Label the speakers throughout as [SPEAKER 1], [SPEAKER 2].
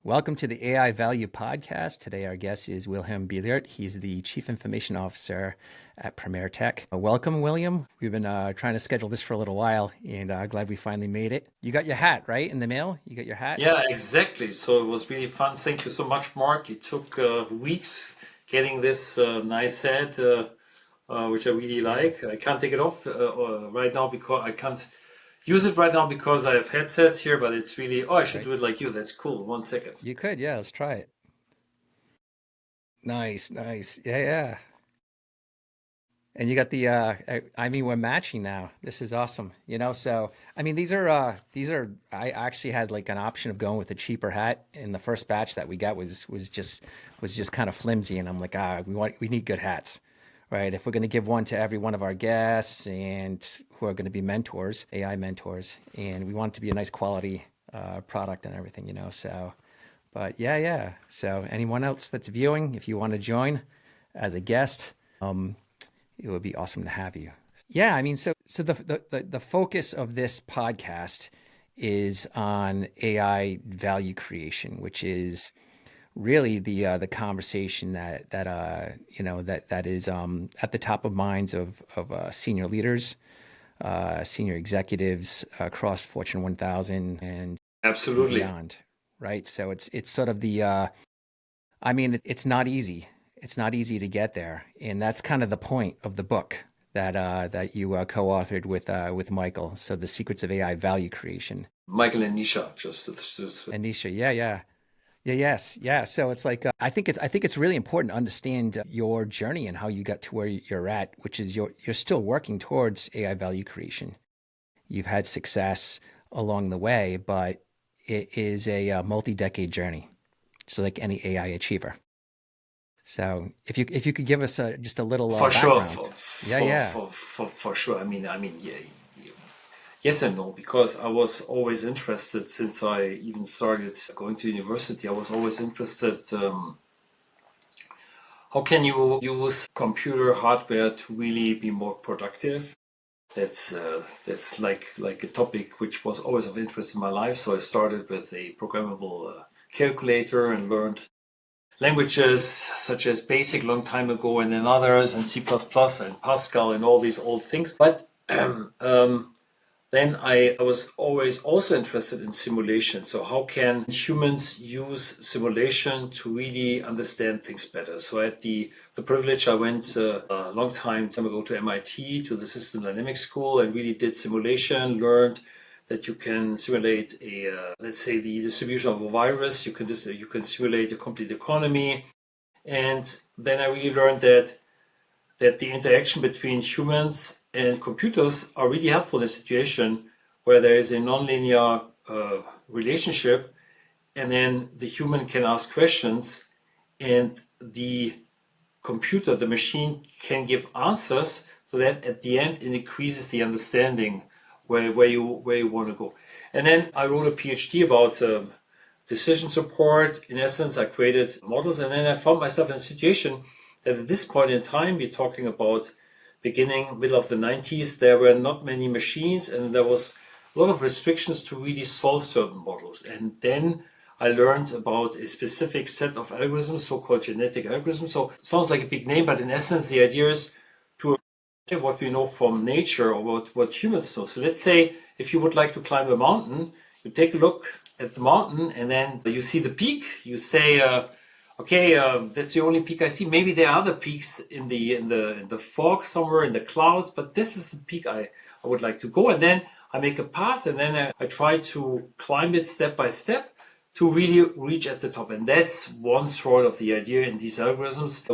[SPEAKER 1] Welcome to the AI Value Podcast. Today, our guest is Wilhelm Bielert. He's the Chief Information Officer at Premier Tech. Welcome, William. We've been trying to schedule this for a little while, and glad we finally made it. You got your hat, right, in the mail? You got your hat?
[SPEAKER 2] Yeah, exactly. So it was really fun. Thank you so much, Mark. It took weeks getting this nice hat, which I really like. I can't take it off right now because I can't use it right now because I have headsets here, but it's really, oh, I should
[SPEAKER 1] Right.
[SPEAKER 2] do it like you. That's cool. 1 second.
[SPEAKER 1] You could, yeah. Let's try it. Nice, nice. Yeah, yeah. And you got the I mean we're matching now. This is awesome. So I mean these are I actually had like an option of going with a cheaper hat, and the first batch that we got was just kind of flimsy, and I'm like, we need good hats. Right? If we're going to give one to every one of our guests and who are going to be mentors, AI mentors, and we want it to be a nice quality product and everything. But yeah. So anyone else that's viewing, if you want to join as a guest, it would be awesome to have you. Yeah, I mean, so the focus of this podcast is on AI value creation, which is really the conversation that is at the top of minds of senior leaders, senior executives across Fortune 1000 and
[SPEAKER 2] Absolutely.
[SPEAKER 1] beyond, right? So it's sort of I mean, it's not easy. It's not easy to get there, and that's kind of the point of the book that you co-authored with Michael. So, The Secrets of AI Value Creation.
[SPEAKER 2] Michael and Nisha, just
[SPEAKER 1] Anisha, yes, yeah. So it's like I think it's really important to understand your journey and how you got to where you're at, which is you're still working towards AI value creation. You've had success along the way, but it is a multi-decade journey, just like any AI achiever. So if you could give us just a little
[SPEAKER 2] for sure,
[SPEAKER 1] background. Yeah,
[SPEAKER 2] for,
[SPEAKER 1] yeah.
[SPEAKER 2] for, for, for sure. I mean, yeah, yes and no, because I was always interested since I even started going to university. I was always interested. How can you use computer hardware to really be more productive? That's like a topic which was always of interest in my life. So I started with a programmable calculator and learned languages such as BASIC long time ago, and then others, and C++ and Pascal and all these old things. But then I was always also interested in simulation. So how can humans use simulation to really understand things better? So I had the privilege, I went a long time ago to MIT, to the System Dynamics School, and really did simulation, learned that you can simulate let's say the distribution of a virus, you can simulate a complete economy. And then I really learned that the interaction between humans and computers are really helpful in a situation where there is a nonlinear relationship, and then the human can ask questions and the computer, the machine, can give answers, so that at the end it increases the understanding where you want to go. And then I wrote a PhD about decision support. In essence, I created models, and then I found myself in a situation that at this point in time, we're talking about middle of the 90s, there were not many machines, and there was a lot of restrictions to really solve certain models. And then I learned about a specific set of algorithms, so-called genetic algorithms. So it sounds like a big name, but in essence, the idea is to what we know from nature or what humans know. So let's say if you would like to climb a mountain, you take a look at the mountain, and then you see the peak. You say, okay, that's the only peak I see. Maybe there are other peaks in the fog somewhere in the clouds, but this is the peak I would like to go. And then I make a pass, and then I try to climb it step by step to really reach at the top. And that's one sort of the idea in these algorithms,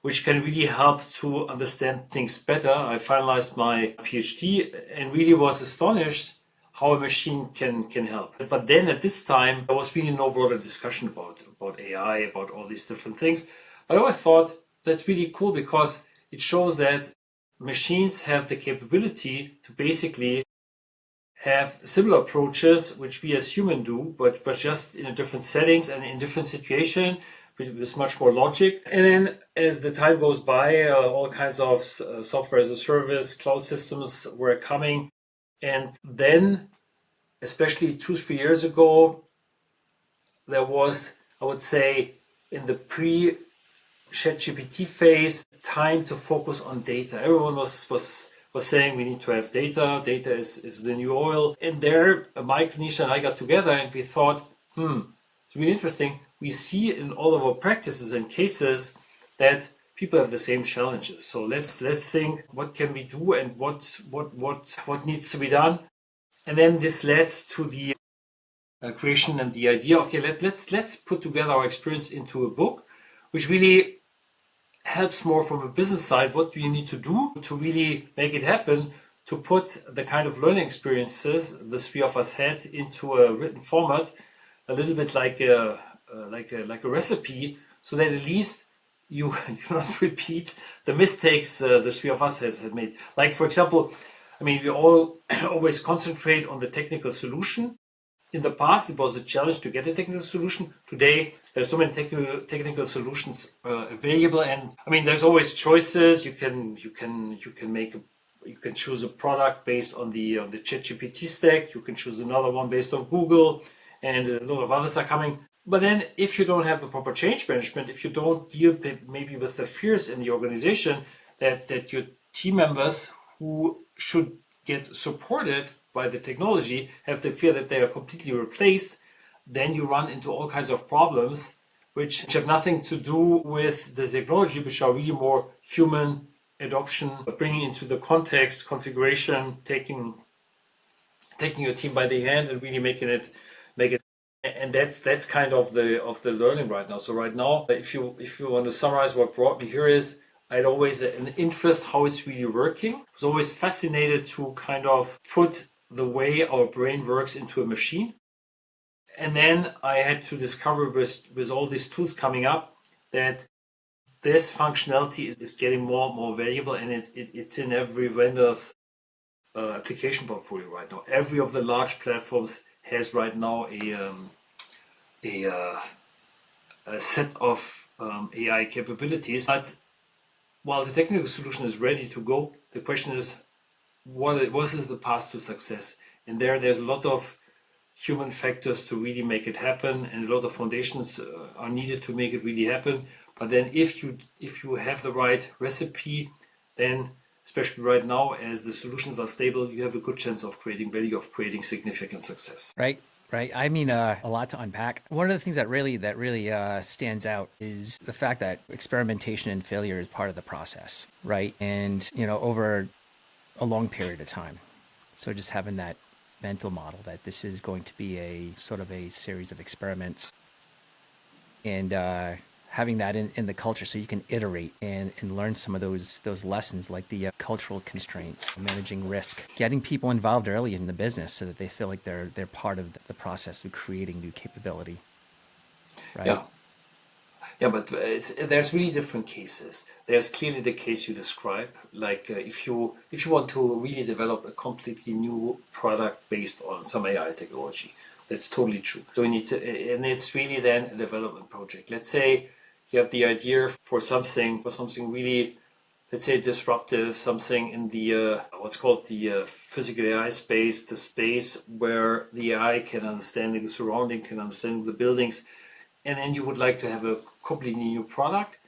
[SPEAKER 2] which can really help to understand things better. I finalized my PhD and really was astonished how a machine can help. But then at this time, there was really no broader discussion about AI, about all these different things. But I thought that's really cool because it shows that machines have the capability to basically have similar approaches which we as humans do, but just in a different settings and in different situation with much more logic. And then as the time goes by, all kinds of software as a service, cloud systems were coming. And then, especially 2-3 years ago, there was, I would say, in the pre-ChatGPT phase, time to focus on data. Everyone was saying we need to have data. Data is the new oil. And there, Mike, Nisha, and I got together and we thought, it's really interesting. We see in all of our practices and cases that people have the same challenges. So let's think what can we do and what needs to be done. And then this leads to the creation and the idea. Okay, let's put together our experience into a book, which really helps more from a business side. What do you need to do to really make it happen? To put the kind of learning experiences the three of us had into a written format, a little bit like a recipe, so that at least you not repeat the mistakes the three of us had made. Like for example, I mean, we all always concentrate on the technical solution. In the past, it was a challenge to get a technical solution. Today, there's so many technical solutions available, and I mean, there's always choices. You can choose a product based on the ChatGPT stack. You can choose another one based on Google, and a lot of others are coming. But then, if you don't have the proper change management, if you don't deal maybe with the fears in the organization that your team members who should get supported by the technology have the fear that they are completely replaced, then you run into all kinds of problems which have nothing to do with the technology, which are really more human adoption, bringing into the context, configuration, taking your team by the hand and really make it. And that's kind of the learning right now. So right now, if you want to summarize what brought me here is, I had always an interest how it's really working. I was always fascinated to kind of put the way our brain works into a machine. And then I had to discover with all these tools coming up that this functionality is getting more and more valuable, and it's in every vendor's application portfolio right now. Every of the large platforms has right now a set of AI capabilities. But while the technical solution is ready to go, the question is, what is the path to success? And there's a lot of human factors to really make it happen, and a lot of foundations are needed to make it really happen. But then if you have the right recipe, then especially right now as the solutions are stable, you have a good chance of creating value, of creating significant success.
[SPEAKER 1] Right. Right. I mean, a lot to unpack. One of the things that really stands out is the fact that experimentation and failure is part of the process, right? And over a long period of time. So just having that mental model that this is going to be a sort of a series of experiments, and having that in the culture so you can iterate and learn some of those lessons, like the cultural constraints, managing risk, getting people involved early in the business so that they feel like they're part of the process of creating new capability, right?
[SPEAKER 2] Yeah. Yeah, but there's really different cases. There's clearly the case you describe, like if you want to really develop a completely new product based on some AI technology, that's totally true. So we need to, and it's really then a development project. Let's say you have the idea for something really, let's say disruptive, something in the what's called the physical AI space, the space where the AI can understand the surrounding, can understand the buildings, and then you would like to have a completely new product.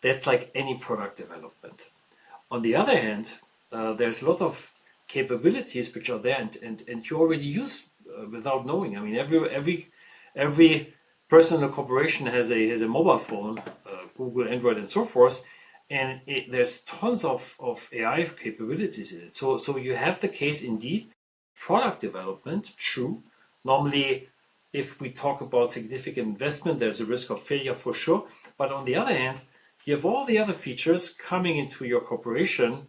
[SPEAKER 2] That's like any product development. On the other hand, there's a lot of capabilities which are there and you already use without knowing. I mean, every person in a corporation has a mobile phone, Google, Android, and so forth, and there's tons of AI capabilities in it. So you have the case indeed, product development, true. Normally, if we talk about significant investment, there's a risk of failure for sure. But on the other hand, you have all the other features coming into your corporation,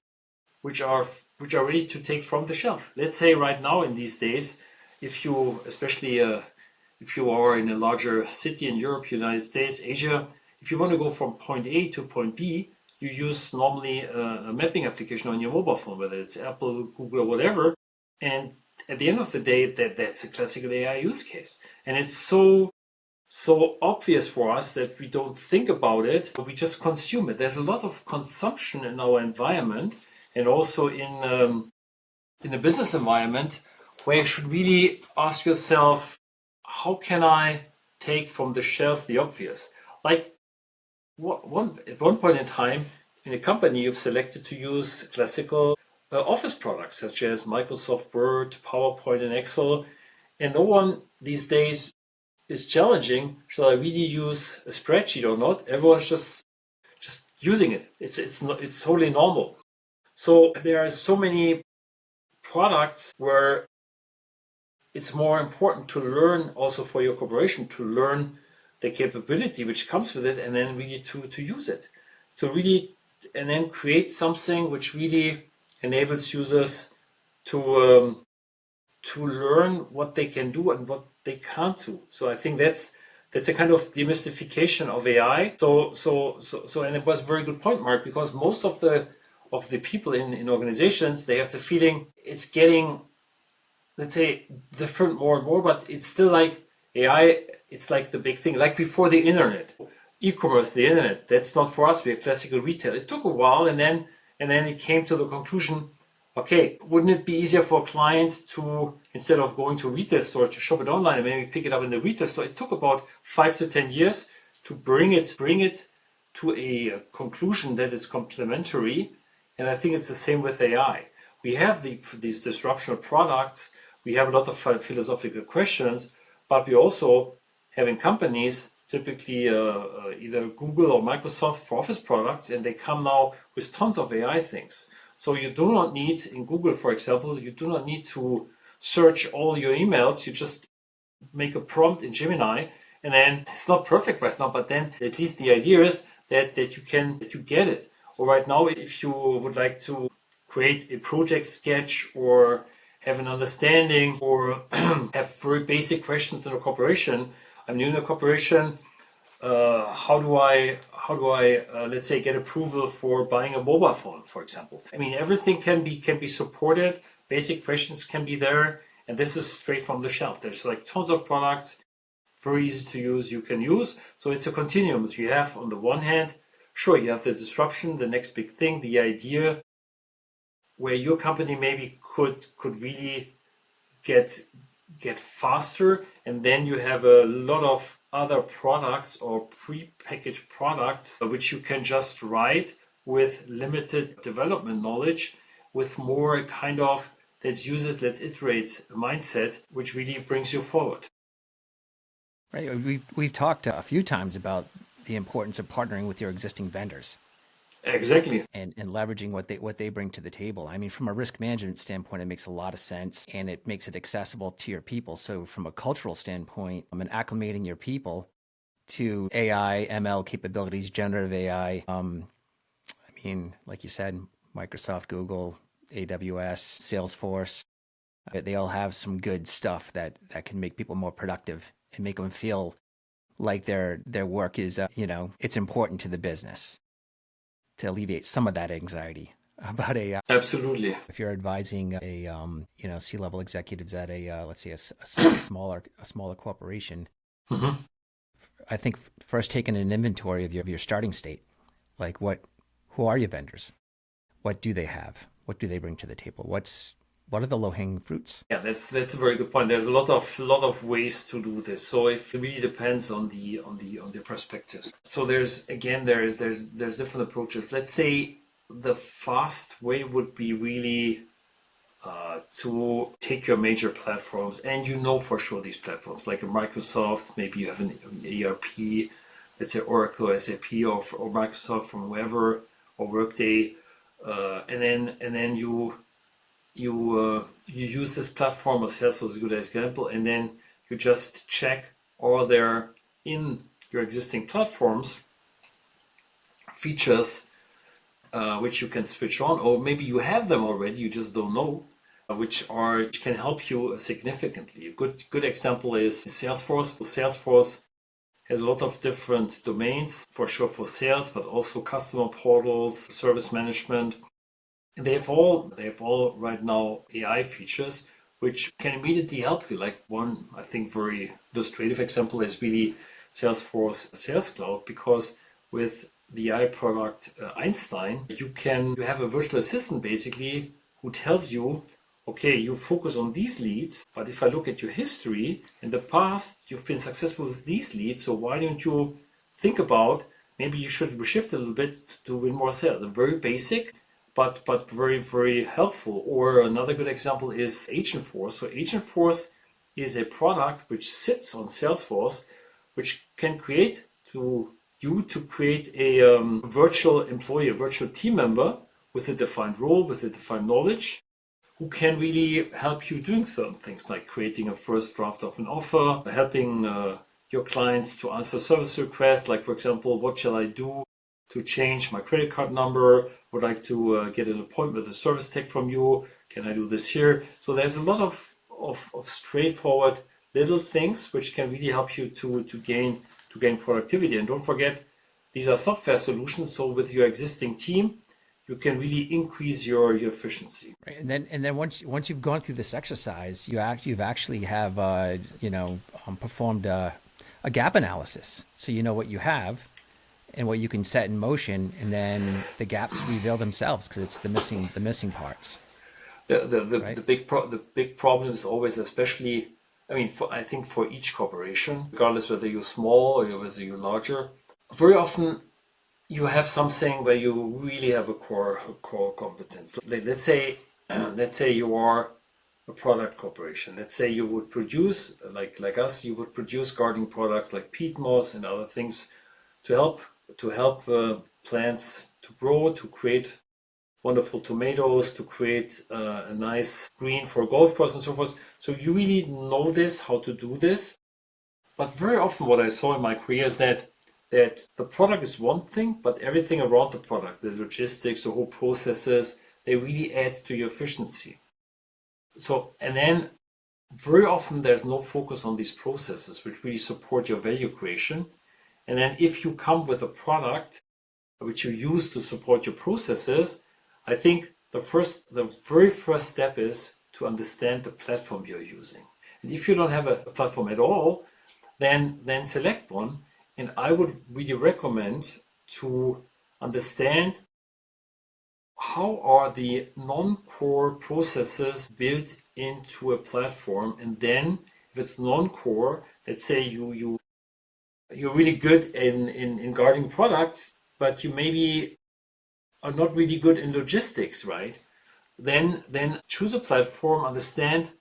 [SPEAKER 2] which are ready to take from the shelf. Let's say right now in these days, if you, especially if you are in a larger city in Europe, United States, Asia, if you want to go from point A to point B, you use normally a mapping application on your mobile phone, whether it's Apple, Google, or whatever. And at the end of the day, that's a classical AI use case. And it's so obvious for us that we don't think about it, but we just consume it. There's a lot of consumption in our environment and also in the business environment where you should really ask yourself, how can I take from the shelf the obvious. Like at one point in time in a company, you've selected to use classical office products such as Microsoft Word, PowerPoint, and Excel. And no one these days is challenging, shall I really use a spreadsheet or not? Everyone's just using it. It's totally normal. So there are so many products where it's more important to learn also for your corporation to learn the capability which comes with it and then really to use it. To really and then create something which really enables users to learn what they can do and what they can't do. So I think that's a kind of demystification of AI. So and it was a very good point, Mark, because most of the people in organizations, they have the feeling it's getting, let's say, different more and more, but it's still like AI, it's like the big thing, like before the internet, e-commerce, the internet, that's not for us. We are classical retail. It took a while, and then it came to the conclusion, okay, wouldn't it be easier for clients to, instead of going to a retail store, to shop it online and maybe pick it up in the retail store? It took about 5 to 10 years to bring it to a conclusion that it's complementary. And I think it's the same with AI. We have these disruptional products. We have a lot of philosophical questions, but we also having companies, typically either Google or Microsoft for office products, and they come now with tons of AI things. So you do not need, in Google, for example, you do not need to search all your emails. You just make a prompt in Gemini, and then it's not perfect right now, but then at least the idea is that you get it. Or right now, if you would like to create a project sketch or have an understanding or have very basic questions in a corporation. I'm new in a corporation. How do I let's say get approval for buying a mobile phone, for example? I mean, everything can be supported. Basic questions can be there, and this is straight from the shelf. There's like tons of products, very easy to use. You can use. So it's a continuum. You have on the one hand, sure, you have the disruption, the next big thing, the idea where your company maybe could really get faster, and then you have a lot of other products or pre-packaged products which you can just write with limited development knowledge, with more kind of let's use it, let's iterate mindset, which really brings you forward.
[SPEAKER 1] Right. We've talked a few times about the importance of partnering with your existing vendors
[SPEAKER 2] Exactly.
[SPEAKER 1] and leveraging what they bring to the table. I mean, from a risk management standpoint, it makes a lot of sense and it makes it accessible to your people. So from a cultural standpoint, and acclimating your people to AI, ML capabilities, generative AI. I mean, like you said, Microsoft, Google, AWS, Salesforce, they all have some good stuff that can make people more productive and make them feel like their work is, it's important to the business to alleviate some of that anxiety about AI.
[SPEAKER 2] Absolutely.
[SPEAKER 1] If you're advising C-level executives at let's say a smaller corporation,
[SPEAKER 2] Hmm.
[SPEAKER 1] I think first taking an inventory of your starting state, like who are your vendors? What do they have? What do they bring to the table? What are the low-hanging fruits?
[SPEAKER 2] Yeah, that's a very good point. There's a lot of ways to do this. So it really depends on the perspectives. So there's different approaches. Let's say the fast way would be really to take your major platforms, and you know for sure these platforms like a Microsoft. Maybe you have an ERP, let's say Oracle or SAP or Microsoft from whoever, or Workday, and then you use this platform, or Salesforce is a good example, and then you just check are there in your existing platforms features which you can switch on, or maybe you have them already, you just don't know, which can help you significantly. A good example is Salesforce. Salesforce has a lot of different domains, for sure for sales, but also customer portals, service management. And they have all right now AI features which can immediately help you. Like one, I think, very illustrative example is really Salesforce Sales Cloud, because with the AI product Einstein, you have a virtual assistant basically who tells you okay, you focus on these leads, but if I look at your history, in the past, you've been successful with these leads, so why don't you think about maybe you should shift a little bit to win more sales? Very basic, but very, very helpful. Or another good example is Agentforce. So Agentforce is a product which sits on Salesforce, which can create to create a virtual employee, a virtual team member with a defined role, with a defined knowledge, who can really help you doing certain things like creating a first draft of an offer, helping your clients to answer service requests, like for example, what shall I do to change my credit card number? Would like to get an appointment with a service tech from you. Can I do this here? So there's a lot of straightforward little things which can really help you to gain productivity. And don't forget, these are software solutions. So with your existing team, you can really increase your efficiency.
[SPEAKER 1] Right. And then once you've gone through this exercise, you've actually have performed a gap analysis, so you know what you have and what you can set in motion, and then the gaps reveal themselves because it's the missing parts. Right.
[SPEAKER 2] The big problem is always, especially, I mean, I think for each corporation, regardless whether you're small or whether you're larger, very often you have something where you really have a core competence. Let's say let's say you are a product corporation. Let's say you would produce, like us, you would produce gardening products like peat moss and other things to help plants to grow, to create wonderful tomatoes, to create a nice green for golf course and so forth. So you really know this, how to do this. But very often what I saw in my career is that the product is one thing, but everything around the product, the logistics, the whole processes, they really add to your efficiency. So, and then very often there's no focus on these processes which really support your value creation. And then if you come with a product which you use to support your processes, I think the very first step is to understand the platform you're using. And if you don't have a platform at all, then select one. And I would really recommend to understand how are the non-core processes built into a platform. And then if it's non-core, let's say you're really good in gardening products, but you maybe are not really good in logistics, right? Then choose a platform, understand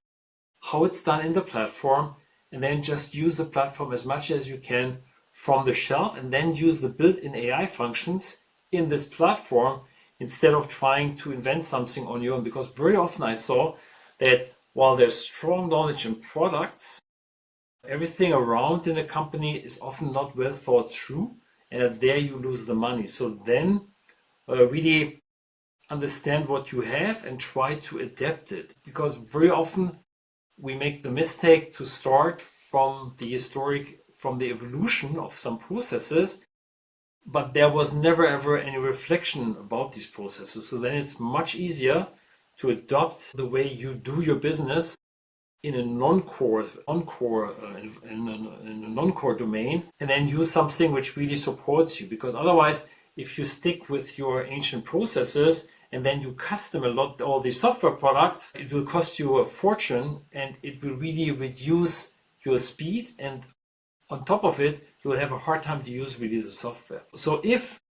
[SPEAKER 2] how it's done in the platform, and then just use the platform as much as you can from the shelf, and then use the built-in AI functions in this platform instead of trying to invent something on your own. Because very often I saw that while there's strong knowledge in products, everything around in a company is often not well thought through, and there you lose the money. So then really understand what you have and try to adapt it, because very often we make the mistake to start from the evolution of some processes, but there was never ever any reflection about these processes. So then it's much easier to adopt the way you do your business in a non-core in a non-core domain, and then use something which really supports you. Because otherwise, if you stick with your ancient processes and then you custom a lot all these software products, it will cost you a fortune, and it will really reduce your speed, and on top of it, you'll have a hard time to use really the software. So if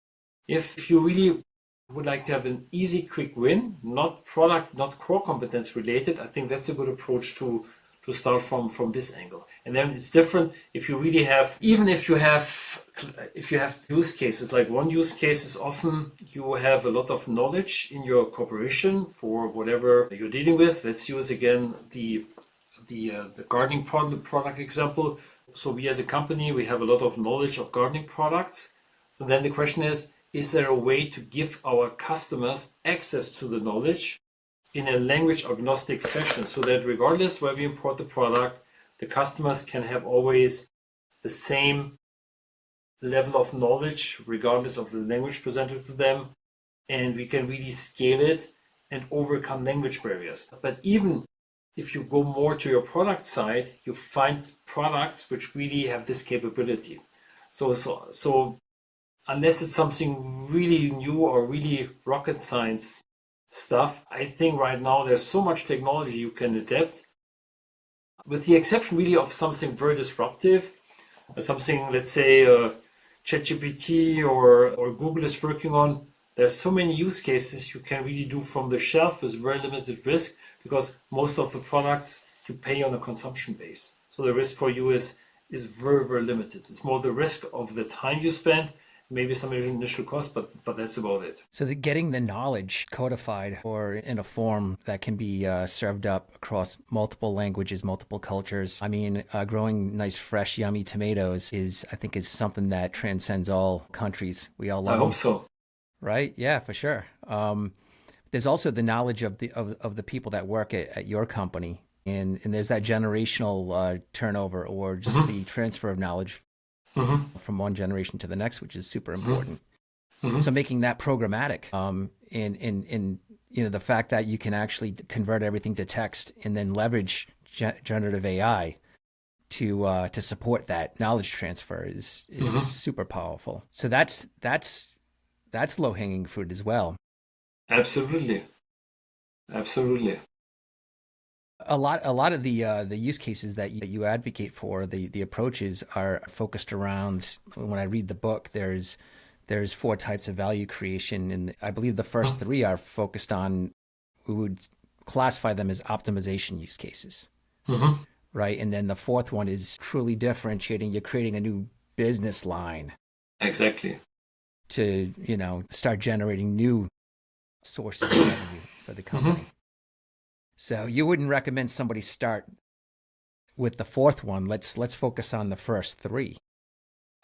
[SPEAKER 2] you really would like to have an easy, quick win, not product, not core competence related, I think that's a good approach to start from this angle. And then it's different if you really have, even if you have use cases, like one use case is often you have a lot of knowledge in your corporation for whatever you're dealing with. Let's use again the gardening product example. So we as a company, we have a lot of knowledge of gardening products. So then the question is there a way to give our customers access to the knowledge in a language agnostic fashion, so that regardless where we import the product, the customers can have always the same level of knowledge regardless of the language presented to them, and we can really scale it and overcome language barriers. But even if you go more to your product side, you find products which really have this capability. So unless it's something really new or really rocket science stuff. I think right now there's so much technology you can adapt, with the exception really of something very disruptive, something, let's say, ChatGPT or Google is working on. There's so many use cases you can really do from the shelf with very limited risk, because most of the products you pay on a consumption base. So the risk for you is very, very limited. It's more the risk of the time you spend, maybe some initial cost, but that's about it.
[SPEAKER 1] So that getting the knowledge codified or in a form that can be served up across multiple languages, multiple cultures. I mean, growing nice, fresh, yummy tomatoes I think, is something that transcends all countries. We all
[SPEAKER 2] I
[SPEAKER 1] love
[SPEAKER 2] hope
[SPEAKER 1] them,
[SPEAKER 2] so.
[SPEAKER 1] right? Yeah, for sure. There's also the knowledge of the people that work at your company, and there's that generational turnover or just
[SPEAKER 2] Hmm.
[SPEAKER 1] the transfer of knowledge
[SPEAKER 2] Hmm.
[SPEAKER 1] from one generation to the next, which is super
[SPEAKER 2] Hmm.
[SPEAKER 1] important.
[SPEAKER 2] Hmm.
[SPEAKER 1] So making that programmatic, and the fact that you can actually convert everything to text and then leverage generative AI to support that knowledge transfer is
[SPEAKER 2] Hmm.
[SPEAKER 1] super powerful. So that's low hanging fruit as well.
[SPEAKER 2] Absolutely. Absolutely.
[SPEAKER 1] A lot of the use cases that you advocate for, the approaches are focused around. When I read the book, there's four types of value creation, and I believe the first three are focused on, we would classify them as optimization use cases,
[SPEAKER 2] Hmm.
[SPEAKER 1] right? And then the fourth one is truly differentiating. You're creating a new business line
[SPEAKER 2] Exactly.
[SPEAKER 1] to, start generating new sources of revenue for the
[SPEAKER 2] Hmm.
[SPEAKER 1] company. So you wouldn't recommend somebody start with the fourth one. Let's focus on the first three.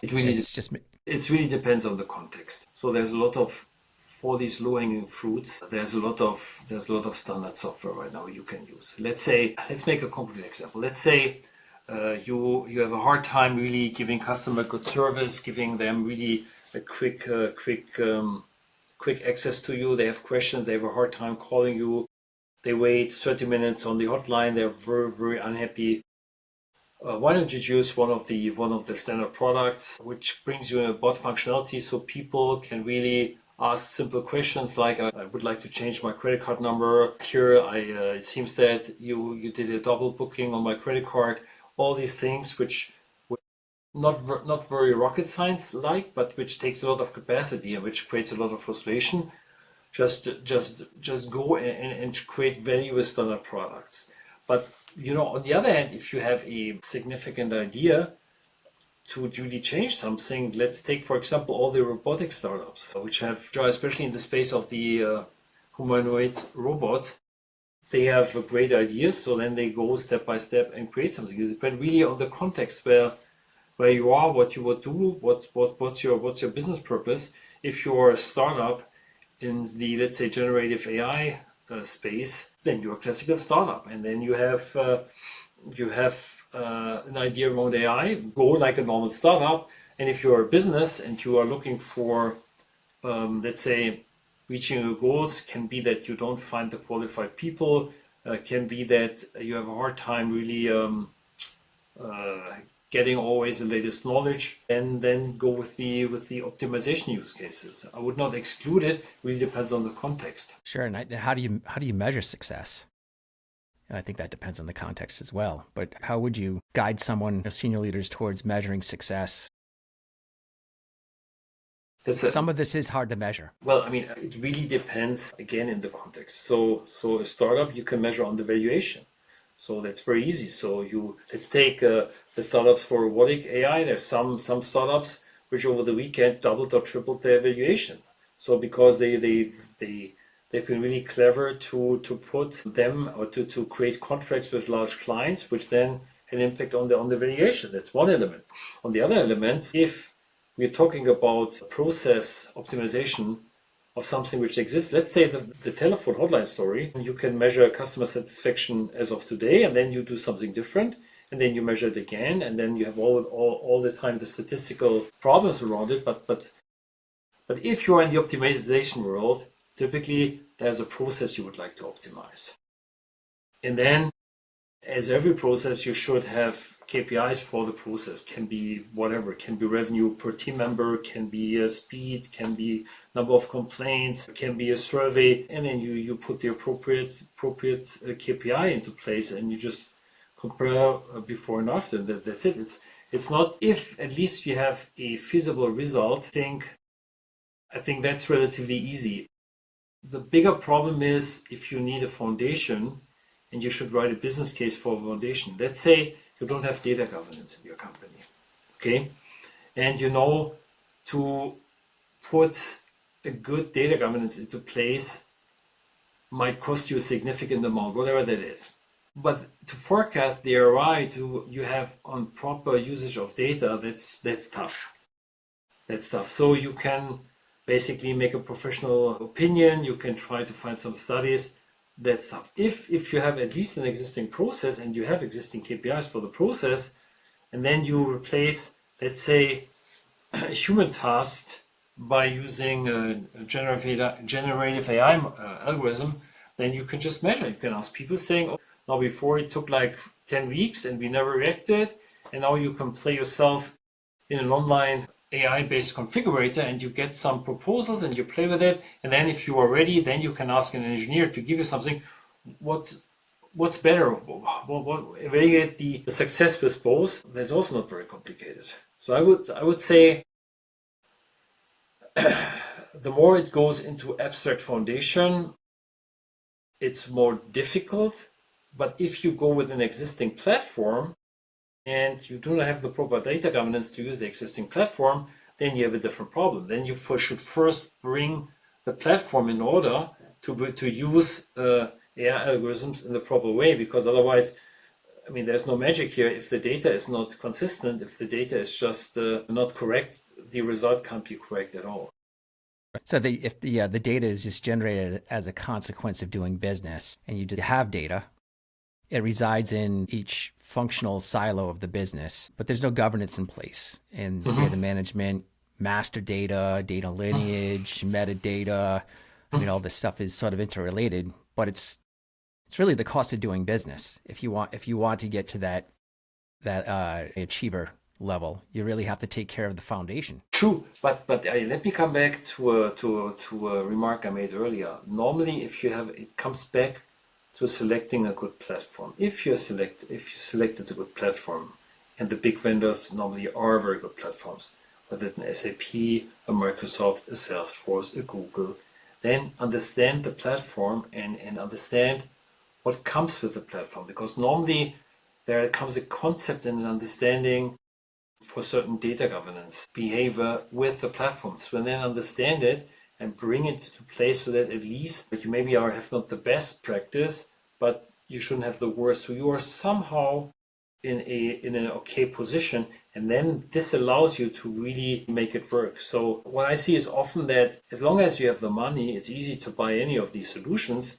[SPEAKER 2] It really
[SPEAKER 1] It's just
[SPEAKER 2] it really depends on the context. So there's a lot of, for these low-hanging fruits, there's a lot of standard software right now you can use. Let's make a concrete example. Let's say you have a hard time really giving customer good service, giving them really a quick access to you. They have questions. They have a hard time calling you. They wait 30 minutes on the hotline. They're very, very unhappy. Why don't you choose one of the standard products, which brings you a bot functionality, so people can really ask simple questions like, I would like to change my credit card number. Here, it seems that you did a double booking on my credit card. All these things, which not very rocket science like, but which takes a lot of capacity and which creates a lot of frustration. Just go and create value with standard products. But on the other hand, if you have a significant idea to really change something, let's take, for example, all the robotic startups, which are especially in the space of the humanoid robot. They have great ideas, so then they go step by step and create something. It depends really on the context where you are, what you would do, what's your business purpose. If you're a startup in the, let's say, generative AI space, then you're a classical startup, and then you have an idea around AI. Go like a normal startup, and if you're a business and you are looking for, let's say, reaching your goals, can be that you don't find the qualified people, can be that you have a hard time really uh, getting always the latest knowledge, and then go with the optimization use cases. I would not exclude it. Really depends on the context.
[SPEAKER 1] sure. And how do you measure success? And I think that depends on the context as well. But how would you guide someone, senior leaders, towards measuring success?
[SPEAKER 2] That's a
[SPEAKER 1] Some of this is hard to measure.
[SPEAKER 2] Well, I mean, it really depends again in the context. So a startup you can measure on the valuation. So that's very easy. So let's take the startups for robotic AI. There's some startups which over the weekend doubled or tripled their valuation. So because they've been really clever to put them, or to create contracts with large clients, which then had an impact on the valuation. That's one element. On the other element, if we're talking about process optimization of something which exists. Let's say the telephone hotline story. You can measure customer satisfaction as of today, and then you do something different, and then you measure it again, and then you have all the time the statistical problems around it. But if you're in the optimization world, typically there's a process you would like to optimize. And then, as every process, you should have KPIs for the process. Can be whatever, can be revenue per team member, can be speed, can be number of complaints, can be a survey, and then you put the appropriate KPI into place, and you just compare before and after. That's it. It's not if at least you have a feasible result. I think that's relatively easy. The bigger problem is if you need a foundation and you should write a business case for a foundation. Let's say you don't have data governance in your company, okay? And you know to put a good data governance into place might cost you a significant amount, whatever that is. But to forecast the ROI you have on proper usage of data, that's tough. That's tough. So you can basically make a professional opinion. You can try to find some studies. That's tough. If you have at least an existing process and you have existing KPIs for the process, and then you replace, let's say, a human task by using a generative AI algorithm, then you can just measure. You can ask people saying, oh, now before it took like 10 weeks and we never reacted, and now you can play yourself in an online AI-based configurator and you get some proposals and you play with it. And then if you are ready, then you can ask an engineer to give you something. What's better? What evaluate the success with both? That's also not very complicated. So I would say the more it goes into abstract foundation, it's more difficult. But if you go with an existing platform and you do not have the proper data governance to use the existing platform, then you have a different problem. Then you should first bring the platform in order to use AI algorithms in the proper way, because otherwise, I mean, there's no magic here. If the data is not consistent, if the data is just not correct, the result can't be correct at all.
[SPEAKER 1] So if the data is just generated as a consequence of doing business, and you have data, it resides in each functional silo of the business, but there's no governance in place. And data management, master data, data lineage, metadata, I mean, all this stuff is sort of interrelated, but it's really the cost of doing business. If you want to get to that achiever level, you really have to take care of the foundation.
[SPEAKER 2] True, but let me come back to a remark I made earlier. Normally, it comes back to selecting a good platform. If you selected a good platform, and the big vendors normally are very good platforms, whether it's an SAP, a Microsoft, a Salesforce, a Google, then understand the platform and understand what comes with the platform, because normally there comes a concept and an understanding for certain data governance behavior with the platform. So then understand it and bring it to place so that at least you maybe have not the best practice, but you shouldn't have the worst. So you are somehow in an okay position, and then this allows you to really make it work. So what I see is often that as long as you have the money, it's easy to buy any of these solutions,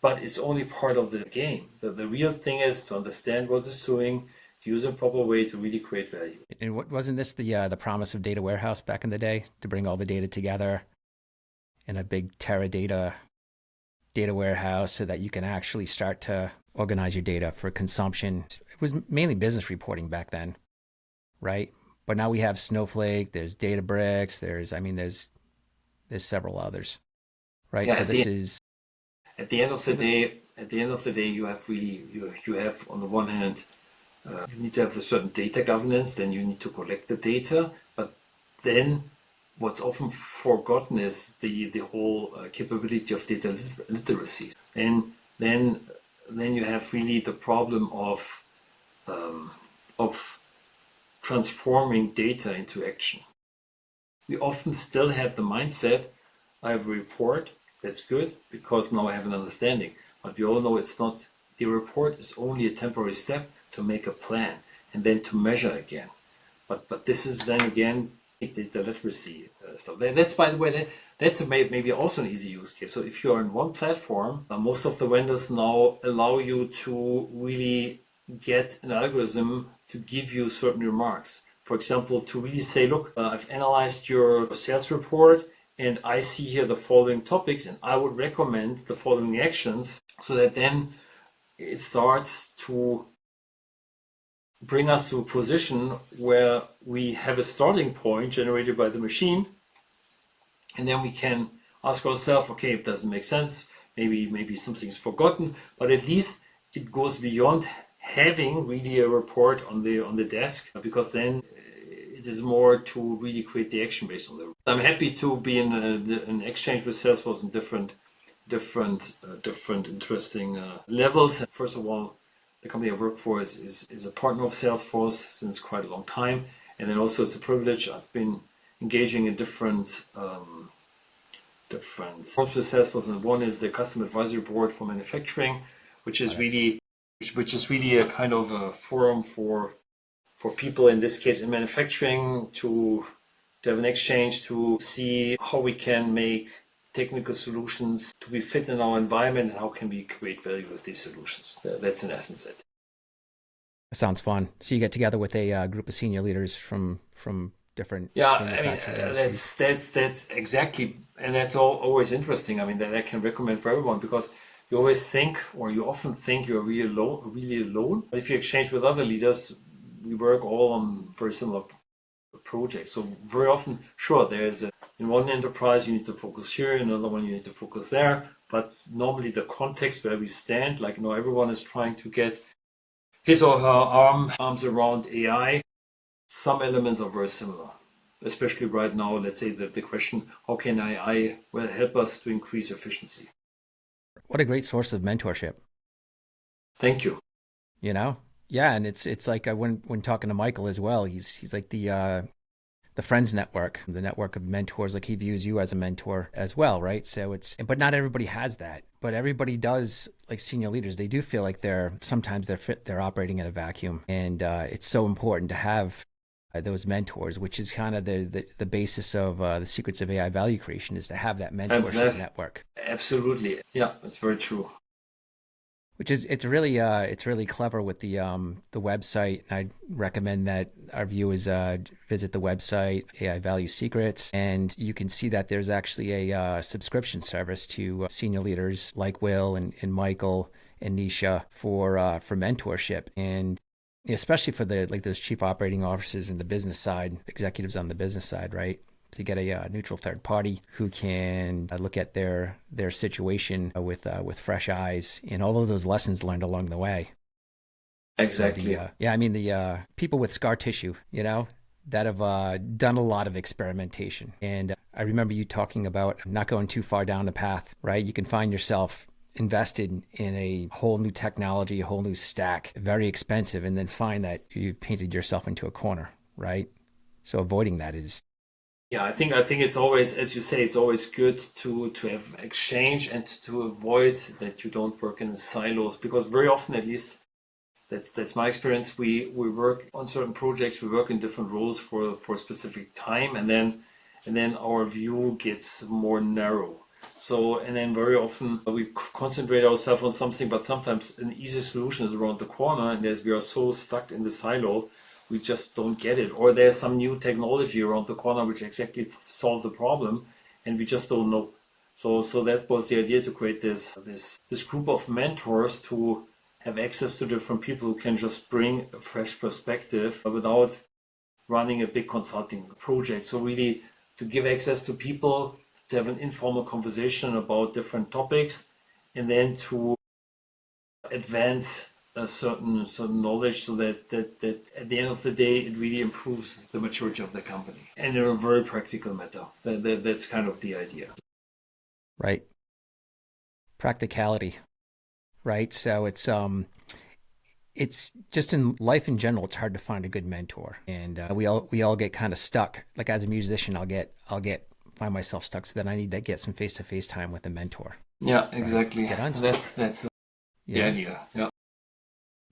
[SPEAKER 2] but it's only part of the game. The real thing is to understand what it's doing, to use a proper way to really create value.
[SPEAKER 1] And wasn't this the promise of data warehouse back in the day, to bring all the data together in a big Teradata data warehouse so that you can actually start to organize your data for consumption? It was mainly business reporting back then, right? But now we have Snowflake, there's Databricks, there's several others, right?
[SPEAKER 2] Yeah,
[SPEAKER 1] so this is
[SPEAKER 2] at the end of the day, you have really you have on the one hand, you need to have a certain data governance. Then you need to collect the data, but then what's often forgotten is the whole capability of data literacy. And then you have really the problem of transforming data into action. We often still have the mindset, I have a report, that's good, because now I have an understanding. But we all know it's not, the report is only a temporary step to make a plan and then to measure again. But this is then again data literacy stuff. That's, by the way, that's maybe also an easy use case. So if you are in one platform, most of the vendors now allow you to really get an algorithm to give you certain remarks. For example, to really say, look, I've analyzed your sales report and I see here the following topics, and I would recommend the following actions, so that then it starts to bring us to a position where we have a starting point generated by the machine, and then we can ask ourselves, okay, it doesn't make sense, maybe something's forgotten, but at least it goes beyond having really a report on the desk, because then it is more to really create the action based on the. I'm happy to be in an exchange with Salesforce in different interesting levels. First of all, the company I work for is a partner of Salesforce since quite a long time, and then also it's a privilege. I've been engaging in different forms with Salesforce, and one is the Customer Advisory Board for Manufacturing, which is really a kind of a forum for people, in this case in manufacturing, to have an exchange to see how we can make technical solutions to be fit in our environment and how can we create value with these solutions. That's in essence it.
[SPEAKER 1] Sounds fun. So you get together with a group of senior leaders from different manufacturing industries.
[SPEAKER 2] That's exactly, and that's always interesting. I mean, that I can recommend for everyone, because you always think, or you often think, you're really alone. But if you exchange with other leaders, we work all on very similar projects. So very often, sure, in one enterprise you need to focus here, in another one you need to focus there. But normally the context where we stand, like, everyone is trying to get his or her arms around AI. Some elements are very similar, especially right now. Let's say the question, how can AI help us to increase efficiency?
[SPEAKER 1] What a great source of mentorship.
[SPEAKER 2] Thank you.
[SPEAKER 1] Yeah, and it's like when talking to Michael as well, he's like the Friends Network, the network of mentors. Like, he views you as a mentor as well, right? So but not everybody has that. But everybody does. Like, senior leaders, they do feel like sometimes they're operating in a vacuum, and it's so important to have those mentors, which is kind of the basis of the secrets of AI value creation, is to have that mentorship network.
[SPEAKER 2] Absolutely, yeah, that's very true.
[SPEAKER 1] Which is it's really clever with the website. I'd recommend that our viewers visit the website, AI Value Secrets, and you can see that there's actually a subscription service to senior leaders like Will and Michael and Nisha for mentorship, and especially for those chief operating officers in the business side, executives on the business side, right? To get a neutral third party who can look at their situation with fresh eyes, and all of those lessons learned along the way.
[SPEAKER 2] Exactly.
[SPEAKER 1] So the people with scar tissue, that have done a lot of experimentation. And I remember you talking about not going too far down the path, right? You can find yourself invested in a whole new technology, a whole new stack, very expensive, and then find that you've painted yourself into a corner, right? So avoiding that is.
[SPEAKER 2] Yeah, I think it's always, as you say, it's always good to have exchange and to avoid that you don't work in silos, because very often, at least that's my experience, we work on certain projects, we work in different roles for a specific time, and then our view gets more narrow. So, and then very often we concentrate ourselves on something, but sometimes an easy solution is around the corner, and as we are so stuck in the silo, we just don't get it. Or there's some new technology around the corner which exactly solves the problem, and we just don't know. So that was the idea, to create this group of mentors to have access to different people who can just bring a fresh perspective without running a big consulting project. So really to give access to people, to have an informal conversation about different topics, and then to advance a certain knowledge, so that at the end of the day it really improves the maturity of the company, and in a very practical matter. That's kind of the idea.
[SPEAKER 1] Right. Practicality. Right. So it's just in life in general, it's hard to find a good mentor, and we all get kind of stuck. Like, as a musician, find myself stuck, so that I need to get some face-to-face time with a mentor.
[SPEAKER 2] Yeah, exactly.
[SPEAKER 1] Right?
[SPEAKER 2] That's the idea. Yeah.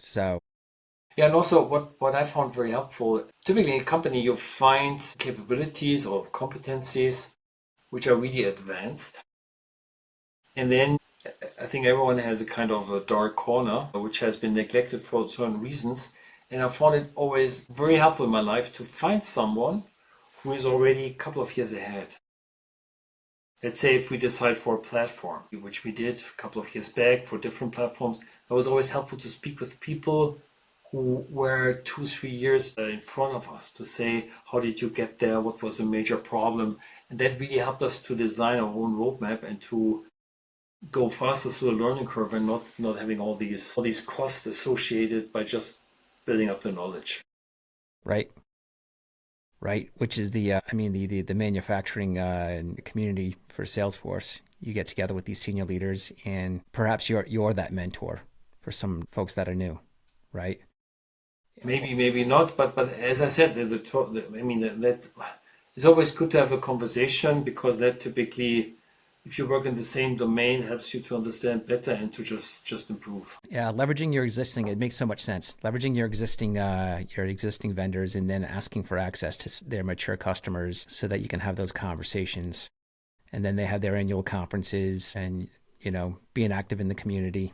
[SPEAKER 1] So.
[SPEAKER 2] Yeah, and also what I found very helpful, typically in a company you find capabilities or competencies which are really advanced, and then I think everyone has a kind of a dark corner which has been neglected for certain reasons. And I found it always very helpful in my life to find someone who is already a couple of years ahead. Let's say if we decide for a platform, which we did a couple of years back for different platforms, it was always helpful to speak with people who were 2, 3 years in front of us to say, how did you get there? What was a major problem? And that really helped us to design our own roadmap and to go faster through the learning curve and not having all these costs associated by just building up the knowledge.
[SPEAKER 1] Right. Right. Which is the, I mean, the manufacturing community for Salesforce. You get together with these senior leaders, and perhaps you're that mentor for some folks that are new, right?
[SPEAKER 2] Maybe, maybe not, but as I said, I mean that it's always good to have a conversation because that typically, if you work in the same domain, helps you to understand better and to just improve.
[SPEAKER 1] Yeah, leveraging your existing, it makes so much sense. Leveraging your existing vendors, and then asking for access to their mature customers so that you can have those conversations. And then they have their annual conferences, and being active in the community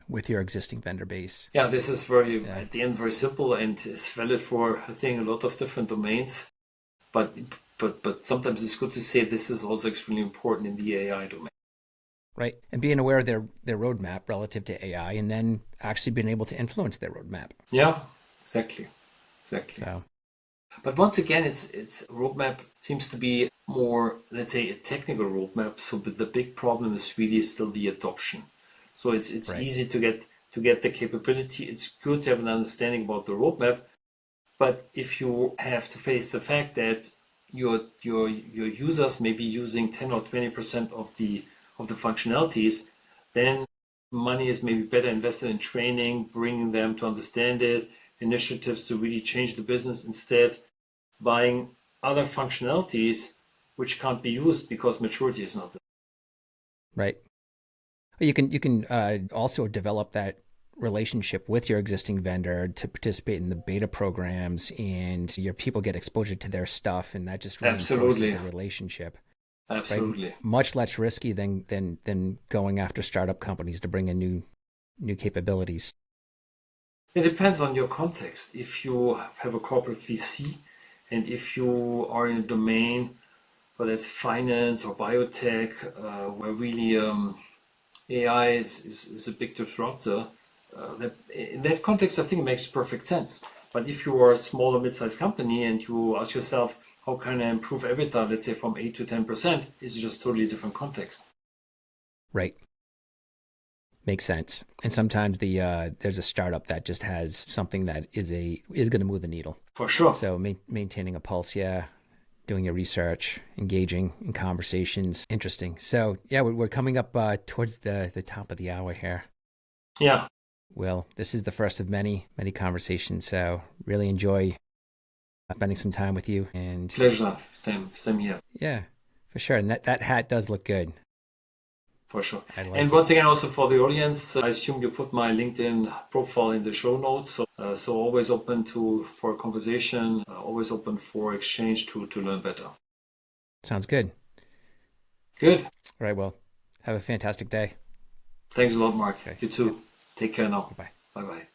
[SPEAKER 1] with your existing vendor base.
[SPEAKER 2] Yeah, this is very
[SPEAKER 1] Yeah.
[SPEAKER 2] at the end very simple and is valid for I think a lot of different domains. But but sometimes it's good to say this is also extremely important in the AI domain.
[SPEAKER 1] Right. And being aware of their roadmap relative to AI, and then actually being able to influence their roadmap.
[SPEAKER 2] Yeah, exactly, exactly.
[SPEAKER 1] So,
[SPEAKER 2] But once again, it's roadmap seems to be more, let's say, a technical roadmap. So but the big problem is really still the adoption. So it's
[SPEAKER 1] right.
[SPEAKER 2] easy to get the capability. It's good to have an understanding about the roadmap. But if you have to face the fact that your users may be using 10 or 20% of the functionalities, then money is maybe better invested in training, bringing them to understand it, initiatives to really change the business instead buying other functionalities which can't be used because maturity is not there.
[SPEAKER 1] Right. You can also develop that relationship with your existing vendor to participate in the beta programs, and your people get exposure to their stuff, and that just reinforces
[SPEAKER 2] Absolutely,
[SPEAKER 1] the relationship. Right.
[SPEAKER 2] absolutely.
[SPEAKER 1] Much less risky than going after startup companies to bring in new capabilities.
[SPEAKER 2] It depends on your context. If you have a corporate VC and if you are in a domain, whether it's finance or biotech, where really AI is a big disruptor, in that context, I think it makes perfect sense. But if you are a small or mid-sized company and you ask yourself, how can I improve EBITDA, let's say from 8 to 10%, it's just totally different context.
[SPEAKER 1] Right. Makes sense. And sometimes there's a startup that just has something that is going to move the needle.
[SPEAKER 2] For sure.
[SPEAKER 1] So maintaining a pulse, yeah, doing your research, engaging in conversations, interesting. So yeah, we're coming up towards the top of the hour here.
[SPEAKER 2] Yeah,
[SPEAKER 1] Well, this is the first of many conversations. So really enjoy spending some time with you. And
[SPEAKER 2] pleasure. Same here.
[SPEAKER 1] yeah, for sure. And that hat does look good.
[SPEAKER 2] For sure.
[SPEAKER 1] I
[SPEAKER 2] And
[SPEAKER 1] like it.
[SPEAKER 2] once again, also for the audience, I assume you put my LinkedIn profile in the show notes. So always open for a conversation, always open for exchange to learn better.
[SPEAKER 1] Sounds good.
[SPEAKER 2] Good.
[SPEAKER 1] All right. Well, have a fantastic day.
[SPEAKER 2] Thanks a lot, Mark.
[SPEAKER 1] Okay.
[SPEAKER 2] You
[SPEAKER 1] Yep.
[SPEAKER 2] too. Take care now.
[SPEAKER 1] Bye bye.
[SPEAKER 2] Bye bye.